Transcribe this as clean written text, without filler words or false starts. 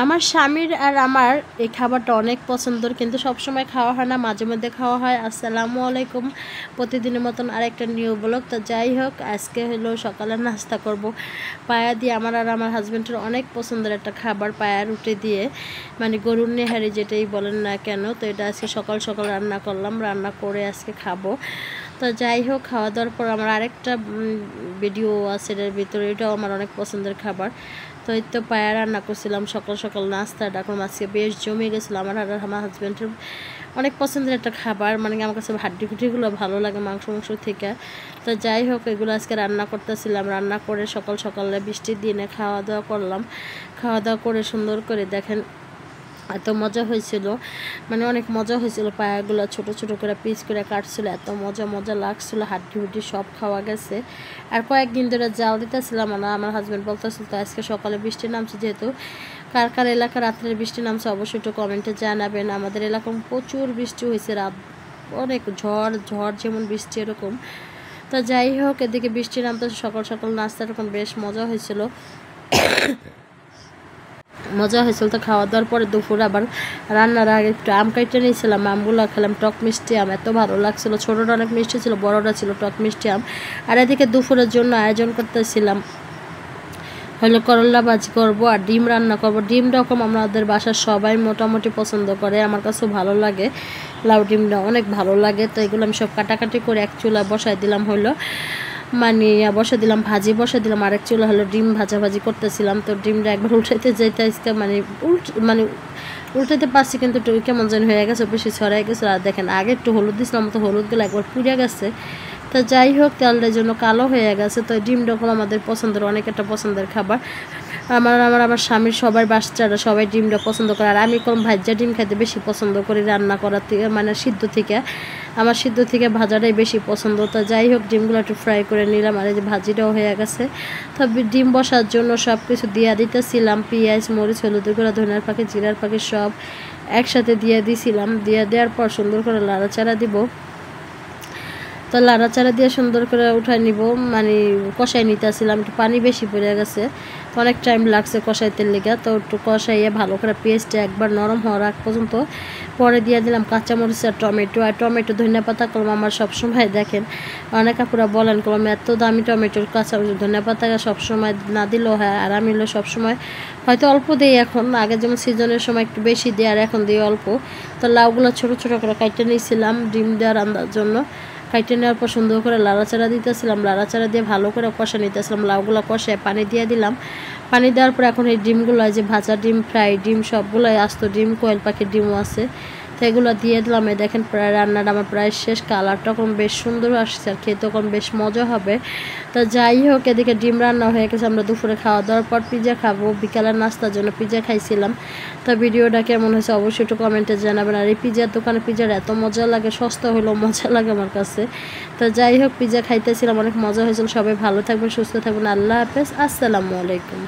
আমার স্বামীর আর আমার এই খাবারটা অনেক পছন্দের, কিন্তু সবসময় খাওয়া হয় না, মাঝে মধ্যে খাওয়া হয়। আসসালামু আলাইকুম, প্রতিদিনের মতন আরেকটা নিউ ব্লগ। তো যাই হোক, আজকে হলো সকালের নাস্তা করব পায়া দিয়ে। আমার আর আমার হাজব্যান্ডের অনেক পছন্দের একটা খাবার, পায়া রুটি দিয়ে, মানে গরুর নেহারি যেটাই বলেন না কেন। তো এটা আজকে সকাল সকাল রান্না করলাম, রান্না করে আজকে খাবো। তো যাই হোক, খাওয়া দাওয়ার পর আমার আরেকটা ভিডিও আছে এটার ভিতরে, এটাও আমার অনেক পছন্দের খাবার। তো এই তো পায়া রান্না করছিলাম সকাল সকাল নাস্তাটা, এখন আজকে বেশ জমে গেছিলো। আমার আর আমার হাজব্যান্ডের অনেক পছন্দের একটা খাবার, মানে আমার কাছে হাড্ডি খুঁটিগুলো ভালো লাগে মাংস থেকে। তো যাই হোক, এগুলো আজকে রান্না করতেছিলাম, রান্না করে সকাল সকালে বৃষ্টির দিনে খাওয়া দাওয়া করলাম। খাওয়া দাওয়া করে সুন্দর করে দেখেন এত মজা হয়েছিল, মানে অনেক মজা হয়েছিল। পায়াগুলো ছোট ছোট করে পিস করে কাটছিল, এত মজা লাগছিল, হাড্ডি হুড্ডি সব খাওয়া গেছে। আর কয়েকদিন ধরে জাল দিতেছিলাম না, আমার হাজব্যান্ড বলতেছিল তো আজকে সকালে বৃষ্টি নামছে, যেহেতু কার কার এলাকা রাত্রের বৃষ্টি নামছে অবশ্যই একটু কমেন্টে জানাবেন। আমাদের এলাকায় প্রচুর বৃষ্টি হয়েছে, রাত অনেক ঝড় যেমন বৃষ্টি এরকম। তো যাই হোক, এদিকে বৃষ্টি নামতে সকাল সকাল নাস্তা এরকম বেশ মজা হয়েছিল। তো খাওয়া দাওয়ার পরে দুপুর আবার রান্নার আগে একটু আম কাইটে নিয়েছিলাম, আমগুলো খেলাম, টক মিষ্টি আম, এত ভালো লাগছিলো। ছোটোটা অনেক মিষ্টি ছিল, বড়োটা ছিল টক মিষ্টি আম। আর এদিকে দুপুরের জন্য আয়োজন করতেছিলাম হলো করলা ভাজি করবো আর ডিম রান্না করবো। ডিম রকম আমাদের বাসার সবাই মোটামুটি পছন্দ করে, আমার কাছেও ভালো লাগে, লাউ ডিমটা অনেক ভালো লাগে। তো এগুলো আমি সব কাটাকাটি করে এক চুলা বসাই দিলাম, হলো মানে বসে দিলাম, ভাজি বসে দিলাম। আরেক চুলা হলো ডিম ভাজি করতেছিলাম। তো ডিমটা একবার উঠাইতে যাইতে আজকে মানে উল্টাতে পারছি, কিন্তু একটু কেমন যেন হয়ে গেছে, বেশি ছড়াই গেছে। আর দেখেন আগে একটু হলুদ দিয়েছিলাম, তো হলুদগুলো একবার পুড়ে গেছে। তো যাই হোক, তেলটার জন্য কালো হয়ে গেছে। তো ডিম ডকল আমাদের পছন্দের, অনেক একটা পছন্দের খাবার। আমার স্বামীর সবার বাচ্চারা সবাই ডিমটা পছন্দ করে, আর আমি কম ভাজা ডিম খাইতে বেশি পছন্দ করি রান্না করার থেকে, মানে সিদ্ধ থেকে। আমার সিদ্ধ থেকে ভাজাটাই বেশি পছন্দ। তো যাই হোক, ডিমগুলো একটু ফ্রাই করে নিলাম, আর এই যে ভাজিটাও হয়ে গেছে। তবে ডিম বসার জন্য সব কিছু দিয়ে দিতেছিলাম, পেঁয়াজ, মরিচ, হলুদের গুঁড়া, ধনিয়ার পাখি, জিরার পাখি সব একসাথে দিয়ে দিয়েছিলাম। দেওয়ার পর সুন্দর করে লাড়াচাড়া দিব। তো লাড়াচাড়া দিয়ে সুন্দর করে উঠাই নিব, মানে কষাই নিতেছিলাম, একটু পানি বেশি পড়ে গেছে, তো অনেক টাইম লাগছে কষাইতে লেগে। তো একটু কষাইয়ে ভালো করে পেস্টটা একবার নরম হওয়ার আগ পর্যন্ত, পরে দিয়ে দিলাম কাঁচামরিচ আর টমেটো। আর টমেটো ধনিয়া পাতা কলম আমার সবসময় দেখেন অনেক আপুরা বলেন কলম এত দামি টমেটোর কাঁচামরিচ ধনিয়া পাতা সবসময় না দিলেও হয়, আর আমি হলো সবসময় হয়তো অল্প দিই এখন, আগে যেমন সিজনের সময় একটু বেশি দিই, আর এখন দিই অল্প। তো লাউগুলো ছোটো ছোটো করে কাটতে নিয়েছিলাম ডিম দেওয়ার রান্নার জন্য। কাইটে নেওয়ার পর সুন্দর করে লাড়াচাড়া দিতেছিলাম, লাড়াচাড়া দিয়ে ভালো করে কষা নিতেছিলাম। লাউগুলো কষায় পানি দিয়ে দিলাম, পানি দেওয়ার পর এখন এই ডিমগুলো, যে ভাজা ডিম, ফ্রাই ডিম, সবগুলোই আস্ত ডিম, কোয়েল পাখির ডিমও আছে, তো এগুলো দিয়ে দিলাম। এই দেখেন প্রায় রান্নাটা আমার প্রায় শেষ, কালারটা এখন বেশ সুন্দর আসছে, আর খেতে এখন বেশ মজা হবে। তো যাই হোক, এদিকে ডিম রান্না হয়ে গেছে। আমরা দুপুরে খাওয়া দাওয়ার পর পিৎজা খাবো, বিকালের নাস্তার জন্য পিৎজা খাইছিলাম। তো ভিডিওটা কেমন হয়েছে অবশ্যই একটু কমেন্টে জানাবেন। আর এই পিৎজার দোকানে পিৎজার এত মজা লাগে, সস্তা হলেও মজা লাগে আমার কাছে। তো যাই হোক, পিৎজা খাইতেছিলাম, অনেক মজা হয়েছিল। সবাই ভালো থাকবেন, সুস্থ থাকবেন, আল্লাহ হাফেজ, আসসালামু আলাইকুম।